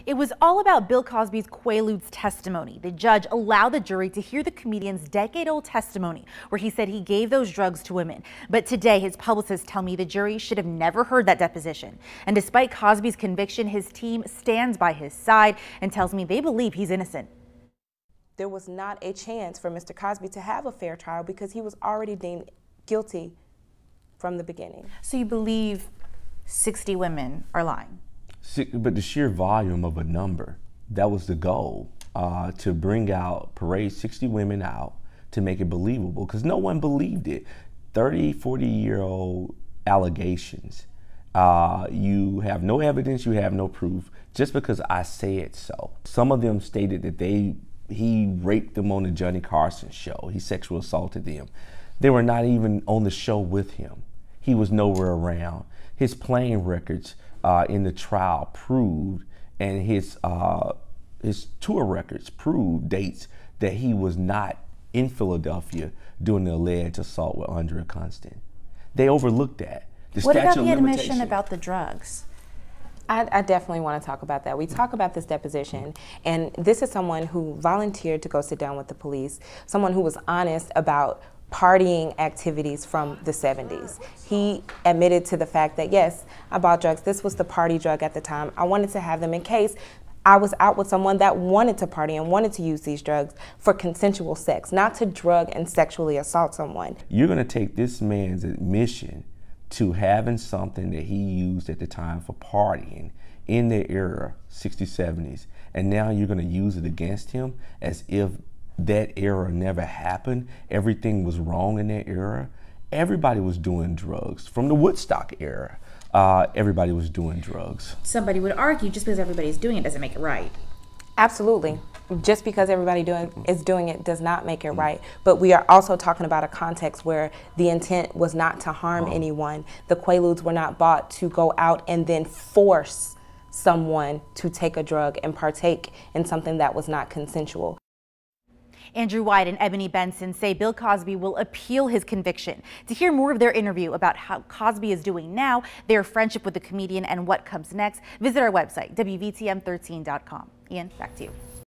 It was all about Bill Cosby's Quaaludes testimony. The judge allowed the jury to hear the comedian's decade-old testimony where he said he gave those drugs to women. But today, his publicists tell me the jury should have never heard that deposition. And despite Cosby's conviction, his team stands by his side and tells me they believe he's innocent. There was not a chance for Mr. Cosby to have a fair trial because he was already deemed guilty from the beginning. So you believe 60 women are lying? But the sheer volume of a number, that was the goal, to parade 60 women out to make it believable, because no one believed it. 30, 40-year-old allegations. You have no evidence, you have no proof, just because I said so. Some of them stated that he raped them on the Johnny Carson show. He sexual assaulted them. They were not even on the show with him. He was nowhere around. His playing records in the trial proved, and his tour records proved dates that he was not in Philadelphia during the alleged assault with Andrea Constand. They overlooked that. What about the admission about the drugs? I definitely want to talk about that. We talk about this deposition, and this is someone who volunteered to go sit down with the police, someone who was honest about partying activities from the 70s. He admitted to the fact that, yes, I bought drugs. This was the party drug at the time. I wanted to have them in case I was out with someone that wanted to party and wanted to use these drugs for consensual sex, not to drug and sexually assault someone. You're going to take this man's admission to having something that he used at the time for partying in the era, 60s, 70s, and now you're going to use it against him as if that era never happened, everything was wrong in that era. Everybody was doing drugs. From the Woodstock era, everybody was doing drugs. Somebody would argue just because everybody's doing it doesn't make it right. Absolutely. Just because everybody is doing it does not make it right. But we are also talking about a context where the intent was not to harm anyone. The Quaaludes were not bought to go out and then force someone to take a drug and partake in something that was not consensual. Andrew White and Ebony Benson say Bill Cosby will appeal his conviction. To hear more of their interview about how Cosby is doing now, their friendship with the comedian, and what comes next, visit our website, WVTM13.com. Ian, back to you.